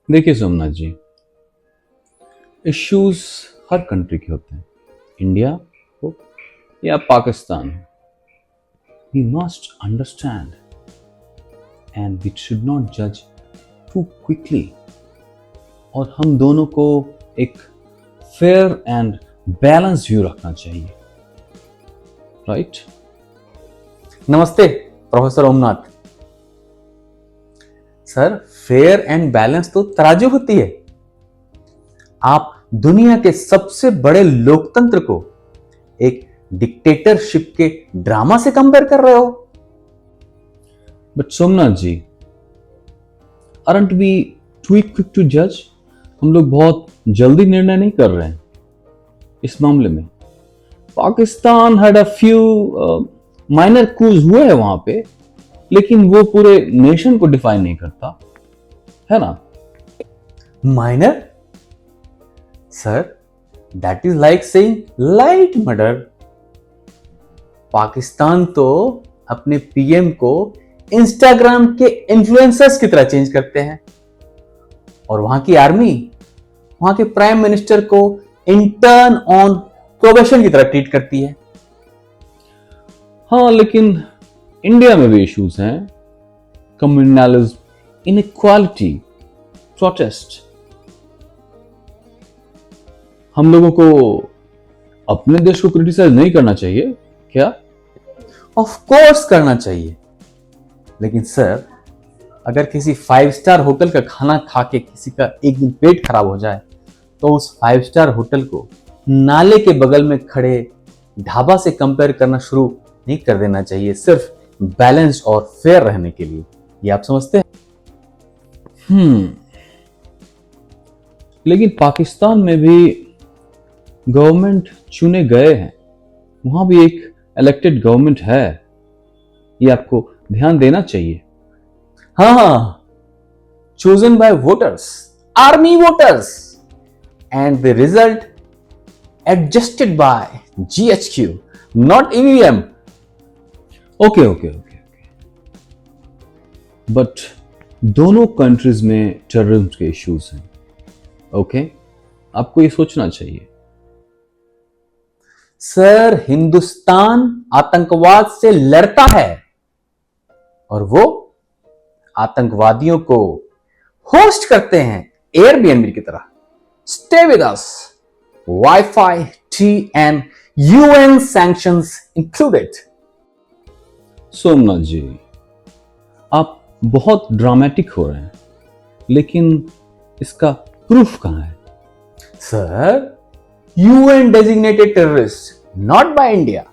देखिए सोमनाथ जी, इश्यूज हर कंट्री के होते हैं, इंडिया हो या पाकिस्तान हो। We must understand and we should not जज टू क्विकली। और हम दोनों को एक फेयर एंड बैलेंस व्यू रखना चाहिए, राइट? नमस्ते professor Omnath sir. Fair and balance तो तराजू होती है। आप दुनिया के सबसे बड़े लोकतंत्र को एक डिक्टेटरशिप के ड्रामा से कंपेयर कर रहे हो। But Somnath ji, aren't we too quick to judge? हम लोग बहुत जल्दी निर्णय नहीं कर रहे हैं इस मामले में। Pakistan had a few minor coups हुए हैं वहां पे, लेकिन वो पूरे नेशन को डिफाइन नहीं करता, है ना? Minor sir, that is like saying light murder. Pakistan तो अपने पीएम को इंस्टाग्राम के इन्फ्लुएंसर्स की तरह चेंज करते हैं और वहां की आर्मी वहां के प्राइम मिनिस्टर को इंटर्न ऑन प्रोबेशन की तरह ट्रीट करती है। हाँ, लेकिन इंडिया में भी इश्यूज हैं। Communalism, inequality, protest. हम लोगों को अपने देश को क्रिटिसाइज नहीं करना चाहिए क्या? ऑफ कोर्स करना चाहिए, लेकिन सर अगर किसी 5 स्टार होटल का खाना खा के किसी का एक दिन पेट खराब हो जाए तो उस 5 स्टार होटल को नाले के बगल में खड़े ढाबा से कंपेयर करना शुरू नहीं कर देना चाहिए, सिर्फ बैलेंस और फेयर रहने के लिए। ये आप समझते हैं? लेकिन पाकिस्तान में भी गवर्नमेंट चुने गए हैं, वहां भी एक इलेक्टेड गवर्नमेंट है, ये आपको ध्यान देना चाहिए। हाँ, chosen by voters, army voters, and the result adjusted by GHQ, not EVM. Okay. But दोनों कंट्रीज में टेररिज्म के इश्यूज हैं। ओके, आपको ये सोचना चाहिए। सर, हिंदुस्तान आतंकवाद से लड़ता है और वो आतंकवादियों को होस्ट करते हैं एयरबीएनबी की तरह। Stay with us, wifi, tea and UN sanctions included. Somnath ji, आप बहुत ड्रामेटिक हो रहे हैं, लेकिन इसका प्रूफ कहां है? Sir, UN designated terrorist, not by India,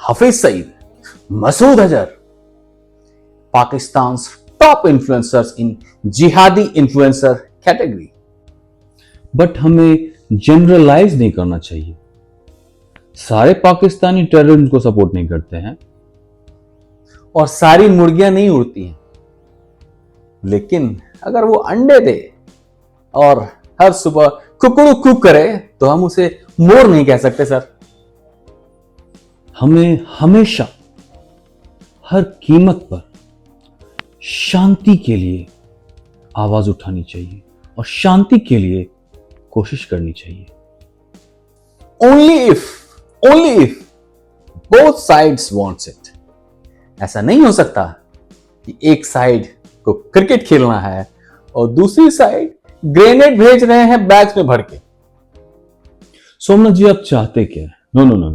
Hafiz Saeed, Masood Azhar, Pakistan top influencers in jihadi influencer category. But हमें जनरलाइज नहीं करना चाहिए। सारे पाकिस्तानी टेररिज्म को सपोर्ट नहीं करते हैं और सारी मुर्गियां नहीं उड़ती हैं, लेकिन अगर वो अंडे दे और हर सुबह कुकड़ू कुक करे तो हम उसे मोर नहीं कह सकते सर। हमें हमेशा हर कीमत पर शांति के लिए आवाज उठानी चाहिए और शांति के लिए कोशिश करनी चाहिए। Only if both sides wants it. ऐसा नहीं हो सकता कि एक साइड को क्रिकेट खेलना है और दूसरी साइड ग्रेनेड भेज रहे हैं बैग्स में भर के। सोमनाथ जी, आप चाहते क्या है? नो,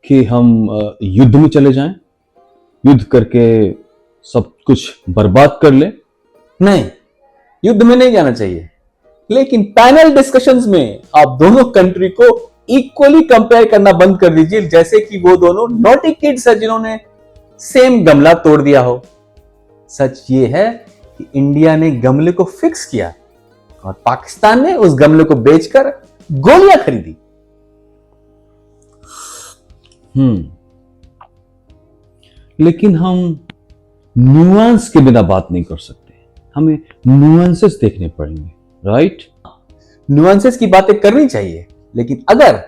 कि हम युद्ध में चले जाएं, युद्ध करके सब कुछ बर्बाद कर ले? नहीं, युद्ध में नहीं जाना चाहिए, लेकिन पैनल डिस्कशंस में आप दोनों कंट्री को इक्वली कंपेयर करना बंद कर दीजिए, जैसे कि वो दोनों नॉटी किड्स है जिन्होंने सेम गमला तोड़ दिया हो। सच ये है कि इंडिया ने गमले को फिक्स किया और पाकिस्तान ने उस गमले को बेचकर गोलियां खरीदी। लेकिन हम न्यूआंस के बिना बात नहीं कर सकते, हमें न्यूआंसेस देखने पड़ेंगे, राइट? न्यूआंसेस की बातें करनी चाहिए, लेकिन अगर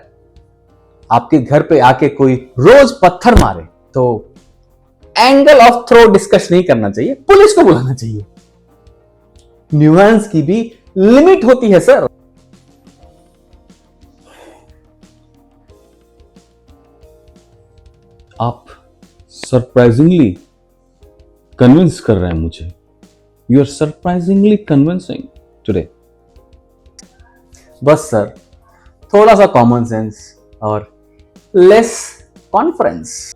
आपके घर पे आके कोई रोज पत्थर मारे तो एंगल ऑफ थ्रो डिस्कस नहीं करना चाहिए, पुलिस को बुलाना चाहिए। न्यूएंस की भी लिमिट होती है सर। आप सरप्राइजिंगली कन्विंस कर रहे हैं मुझे। You are surprisingly convincing today. बस सर, थोड़ा सा कॉमन सेंस और लेस कॉन्फ्रेंस।